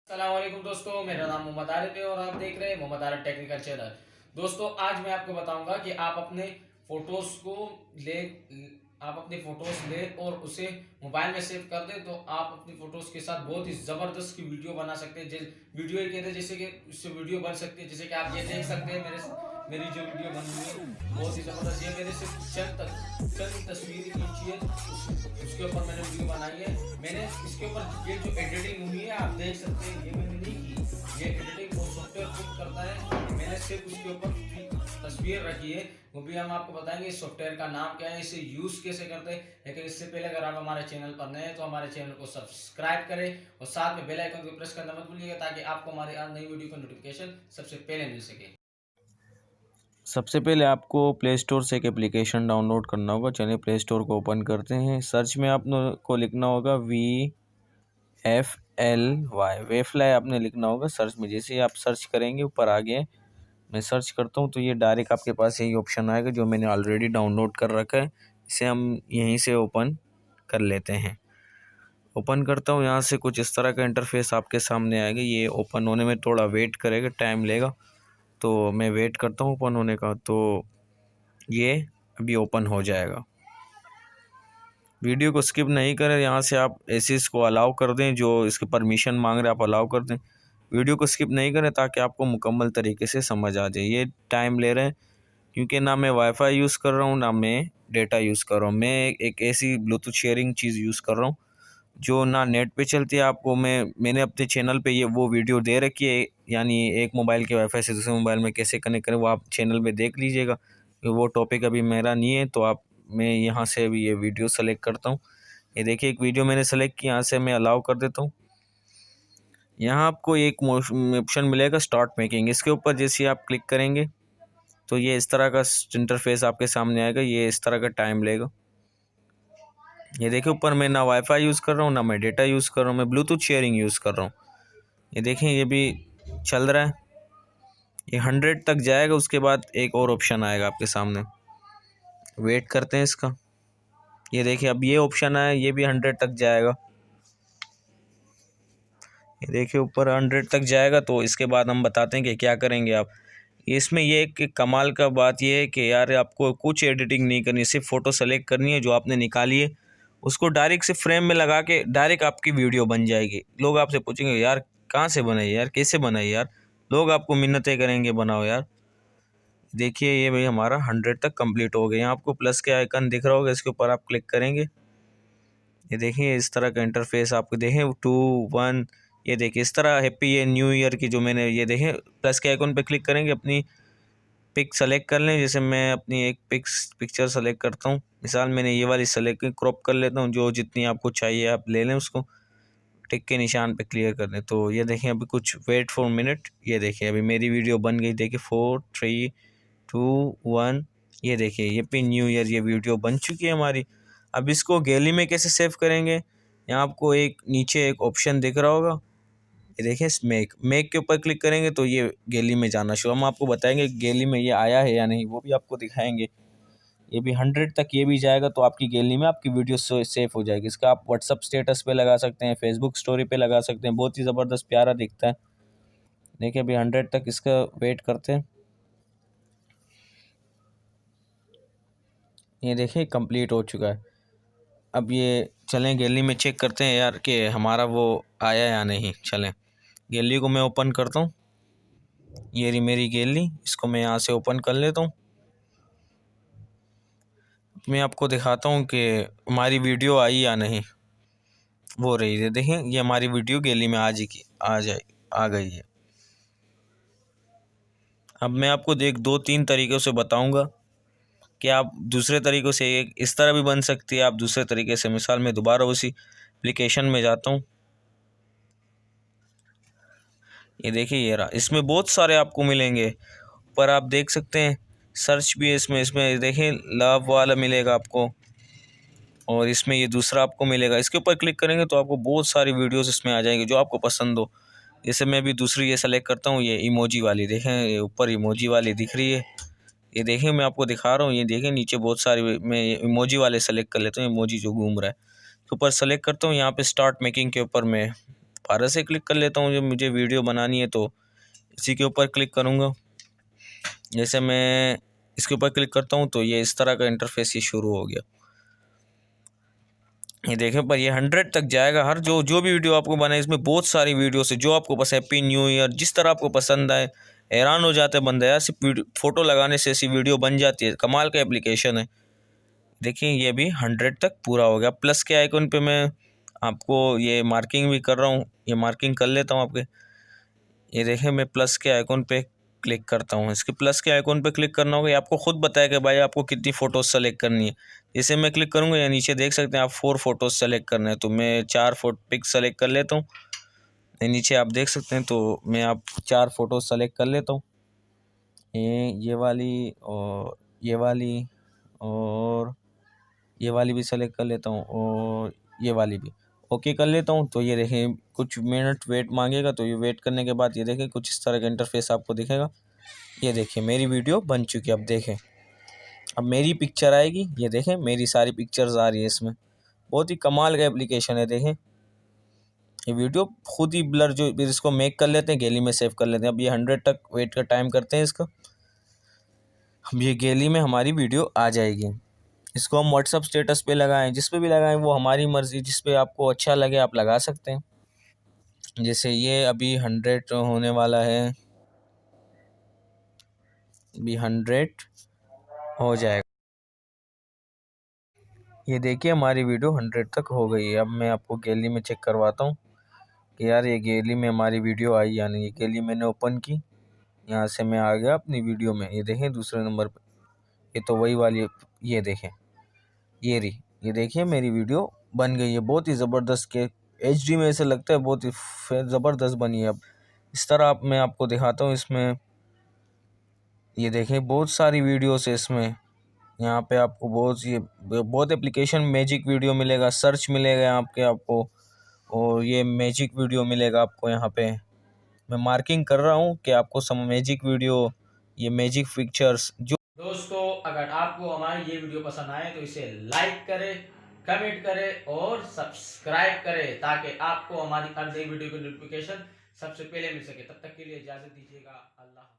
अस्सलामुअलैकुम दोस्तों, मेरा नाम मोहम्मद आरिफ है और आप देख रहे हैं मोहम्मद आरिफ टेक्निकल चैनल। दोस्तों, आज मैं आपको बताऊंगा कि आप अपने फोटोज को ले आप अपनी फोटोज ले और उसे मोबाइल में सेव कर दें तो आप अपनी फोटोज के साथ बहुत ही जबरदस्त की वीडियो बना सकते हैं। वीडियो ये कहते हैं जैसे कि उससे वीडियो बन सकती है, जैसे कि आप ये देख सकते हैं मेरी जो वीडियो बन रही है बहुत ही जबरदस्त। ये मेरे से चंद तस्वीरें खींची है, उसके ऊपर मैंने वीडियो बनाई है। मैंने इसके ऊपर ये जो एडिटिंग हुई है आप देख सकते हैं, ये मैंने नहीं की, ये एडिटिंग वो सॉफ्टवेयर खुद करता है। मैंने सिर्फ उसके ऊपर तस्वीर रखी है, वो भी हम आपको बताएंगे इस सॉफ्टवेयर का नाम क्या है, इसे यूज कैसे करते हैं। लेकिन इससे पहले अगर आप हमारे चैनल पर नए हैं तो हमारे चैनल को सब्सक्राइब करें और साथ में बेल आइकन को प्रेस करना मत भूलिएगा ताकि आपको हमारी नई वीडियो का नोटिफिकेशन सबसे पहले मिल सके। सबसे पहले आपको प्ले स्टोर से एक एप्लीकेशन डाउनलोड करना होगा। चलिए प्ले स्टोर को ओपन करते हैं। सर्च में आपको लिखना होगा VFLY, वेफ्लाई आपने लिखना होगा सर्च में। जैसे ही आप सर्च करेंगे ऊपर आ गए, मैं सर्च करता हूँ तो ये डायरेक्ट आपके पास यही ऑप्शन आएगा जो मैंने ऑलरेडी डाउनलोड कर रखा है। इसे हम यहीं से ओपन कर लेते हैं। ओपन करता हूँ, यहाँ से कुछ इस तरह का इंटरफेस आपके सामने आएगा। ये ओपन होने में थोड़ा वेट करेगा, टाइम लेगा, तो मैं वेट करता हूँ ओपन होने का। तो ये अभी ओपन हो जाएगा। वीडियो को स्किप नहीं करें, यहाँ से आप ऐसे इसको अलाउ कर दें, जो इसके परमिशन मांग रहे हैं आप अलाउ कर दें। वीडियो को स्किप नहीं करें ताकि आपको मुकम्मल तरीके से समझ आ जाए। ये टाइम ले रहे हैं क्योंकि ना मैं वाईफाई यूज़ कर रहा हूँ ना मैं डेटा यूज़ कर रहा हूँ। मैं एक ऐसी ब्लूटूथ शेयरिंग चीज़ यूज़ कर रहा हूँ जो ना नेट पे चलती है। आपको मैंने अपने चैनल पे ये वो वीडियो दे रखी है, यानी एक मोबाइल के वाईफाई से दूसरे मोबाइल में कैसे कनेक्ट करें वो आप चैनल पे देख लीजिएगा। वो टॉपिक अभी मेरा नहीं है, तो मैं यहाँ से अभी ये वीडियो सेलेक्ट करता हूँ। ये देखिए एक वीडियो मैंने सेलेक्ट की, यहाँ से मैं अलाउ कर देता हूँ। यहाँ आपको एक ऑप्शन मिलेगा स्टार्ट मेकिंग, इसके ऊपर जैसे आप क्लिक करेंगे तो ये इस तरह का इंटरफेस आपके सामने आएगा। ये इस तरह का टाइम लेगा। ये देखिए ऊपर मैं ना वाईफाई यूज़ कर रहा हूँ ना मैं डेटा यूज़ कर रहा हूँ, मैं ब्लूटूथ शेयरिंग यूज़ कर रहा हूँ। ये देखें ये भी चल रहा है। ये 100 तक जाएगा, उसके बाद एक और ऑप्शन आएगा आपके सामने। वेट करते हैं इसका। ये देखिए अब ये ऑप्शन आया, ये भी 100 तक जाएगा। ये देखिए ऊपर 100 तक जाएगा, तो इसके बाद हम बताते हैं कि क्या करेंगे आप। इसमें ये एक कमाल का बात ये है कि यार आपको कुछ एडिटिंग नहीं करनी, सिर्फ फ़ोटो सेलेक्ट करनी है जो आपने निकाली है, उसको डायरेक्ट से फ्रेम में लगा के डायरेक्ट आपकी वीडियो बन जाएगी। लोग आपसे पूछेंगे यार कहाँ से बनाई यार, कैसे बनाई यार, लोग आपको मिन्नतें करेंगे बनाओ यार। देखिए ये भाई हमारा 100 तक कंप्लीट हो गया। यहाँ आपको प्लस के आइकन दिख रहा होगा, इसके ऊपर आप क्लिक करेंगे। ये देखिए इस तरह का इंटरफेस आपको देखें 2 1। ये देखिए इस तरह हैप्पी ये न्यू ईयर की जो मैंने ये देखें प्लस के आइकन पे क्लिक करेंगे, अपनी पिक सेलेक्ट कर लें। जैसे मैं अपनी एक पिक्चर सेलेक्ट करता हूँ, मिसाल मैंने ये वाली सेलेक्ट क्रॉप कर लेता हूँ, जो जितनी आपको चाहिए आप ले लें, उसको टिक के निशान पे क्लियर कर दें। तो ये देखें अभी कुछ वेट फॉर मिनट, ये देखिए अभी मेरी वीडियो बन गई। देखिए 4 3 2 1। ये देखिए ये पे न्यू ईयर ये वीडियो बन चुकी है हमारी। अब इसको गैलरी में कैसे सेव करेंगे, यहाँ आपको एक नीचे एक ऑप्शन दिख रहा होगा, ये देखिए मेक के ऊपर क्लिक करेंगे तो ये गैलरी में जाना शुरू। हम आपको बताएंगे गैलरी में ये आया है या नहीं, वो भी आपको दिखाएंगे। ये भी 100 तक ये भी जाएगा तो आपकी गैलरी में आपकी वीडियो सेफ हो जाएगी। इसका आप व्हाट्सअप स्टेटस पे लगा सकते हैं, फेसबुक स्टोरी पे लगा सकते हैं, बहुत ही ज़बरदस्त प्यारा दिखता है। देखिए अभी 100 तक इसका वेट करते हैं। ये देखिए कंप्लीट हो चुका है। अब ये चलें गैलरी में चेक करते हैं यार कि हमारा वो आया या नहीं। चलें गैलरी को मैं ओपन करता हूँ। ये रही मेरी गैलरी, इसको मैं यहाँ से ओपन कर लेता हूँ। मैं आपको दिखाता हूँ कि हमारी वीडियो आई या नहीं। वो रही है, देखें ये हमारी वीडियो गैलरी में आ गई है। अब मैं आपको 2 3 तरीक़ों से बताऊँगा कि आप दूसरे तरीक़ों से एक इस तरह भी बन सकती है, आप दूसरे तरीके से। मिसाल मैं दोबारा उसी एप्लीकेशन में जाता हूँ। ये देखिए ये रहा, इसमें बहुत सारे आपको मिलेंगे, पर आप देख सकते हैं सर्च भी है इसमें देखें लव वाला मिलेगा आपको, और इसमें ये दूसरा आपको मिलेगा। इसके ऊपर क्लिक करेंगे तो आपको बहुत सारी वीडियोस इसमें आ जाएंगी जो आपको पसंद हो। जैसे मैं भी दूसरी ये सेलेक्ट करता हूँ, ये इमोजी वाली देखें, ये ऊपर इमोजी वाली दिख रही है। ये देखें मैं आपको दिखा रहा हूँ, ये देखें नीचे बहुत सारी, मैं इमोजी वाले सेलेक्ट कर लेता हूँ, इमोजी जो घूम रहा है। तो ऊपर सेलेक्ट करता हूँ, यहाँ पे स्टार्ट मेकिंग के ऊपर मैं दोबारा से क्लिक कर लेता हूँ, जब मुझे वीडियो बनानी है तो इसी के ऊपर क्लिक करूँगा। जैसे मैं इसके ऊपर क्लिक करता हूँ तो ये इस तरह का इंटरफेस ये शुरू हो गया। ये देखें पर ये 100 तक जाएगा। हर जो भी वीडियो आपको बनाए, इसमें बहुत सारी वीडियोस है जो आपको बस हैप्पी न्यू ईयर जिस तरह आपको पसंद आए। हैरान हो जाते बंदा यार, सिर्फ फ़ोटो लगाने से ऐसी वीडियो बन जाती है। कमाल का एप्लीकेशन है। देखिए ये भी 100 तक पूरा हो गया। प्लस के आइकन पे मैं आपको ये मार्किंग भी कर रहा हूँ, ये मार्किंग कर लेता हूँ आपके। ये देखें मैं प्लस के आइकन पे क्लिक करता हूँ। इसके प्लस के आइकन पे क्लिक करना होगा, ये आपको खुद बताया कि भाई आपको कितनी फ़ोटोज़ सेलेक्ट करनी है। जैसे मैं क्लिक करूँगा या नीचे देख सकते हैं आप 4 फ़ोटोज़ सेलेक्ट करना है, तो मैं 4 पिक सेलेक्ट कर लेता हूँ। नीचे आप देख सकते हैं, तो मैं आप 4 फ़ोटोज़ सेलेक्ट कर लेता हूँ। ये वाली और ये वाली और ये वाली भी सेलेक्ट कर लेता हूँ और ये वाली भी ओके कर लेता हूँ। तो ये देखें कुछ मिनट वेट मांगेगा, तो ये वेट करने के बाद ये देखें कुछ इस तरह का इंटरफेस आपको दिखेगा। ये देखिए मेरी वीडियो बन चुकी है। अब देखें, अब मेरी पिक्चर आएगी। ये देखें मेरी सारी पिक्चर्स आ रही है इसमें। बहुत ही कमाल का एप्लीकेशन है। देखें ये वीडियो खुद ही ब्लर, जो इसको मेक कर लेते हैं, गैलरी में सेव कर लेते हैं। अब ये 100 तक वेट का टाइम करते हैं इसका। अब ये गैलरी में हमारी वीडियो आ जाएगी। इसको हम व्हाट्सअप स्टेटस पे लगाएं, जिस पे भी लगाएं वो हमारी मर्ज़ी, जिस पे आपको अच्छा लगे आप लगा सकते हैं। जैसे ये अभी 100 होने वाला है, अभी 100 हो जाएगा। ये देखिए हमारी वीडियो 100 तक हो गई है। अब मैं आपको गैलरी में चेक करवाता हूँ कि यार ये गैलरी में हमारी वीडियो आई या नहीं। ये गैलरी मैंने ओपन की, यहाँ से मैं आ गया अपनी वीडियो में। ये देखें दूसरे नंबर पे, ये तो वही वाली, ये देखें ये रही। ये देखिए मेरी वीडियो बन गई है। बहुत ही ज़बरदस्त के HD में ऐसे लगता है, बहुत ही ज़बरदस्त बनी है। अब इस तरह मैं आपको दिखाता हूँ इसमें। ये देखें बहुत सारी वीडियोस है इसमें। यहाँ पे आपको बहुत एप्लीकेशन मैजिक वीडियो मिलेगा, सर्च मिलेगा यहाँ पे आपको, और ये मैजिक वीडियो मिलेगा आपको। यहाँ पे मैं मार्किंग कर रहा हूँ कि आपको सम मैजिक वीडियो, ये मैजिक पिक्चर्स जो। दोस्तों अगर आपको हमारी ये वीडियो पसंद आए तो इसे लाइक करें, कमेंट करें और सब्सक्राइब करें, ताकि आपको हमारी हर नई वीडियो की नोटिफिकेशन सबसे पहले मिल सके। तब तक के लिए इजाज़त दीजिएगा। अल्लाह।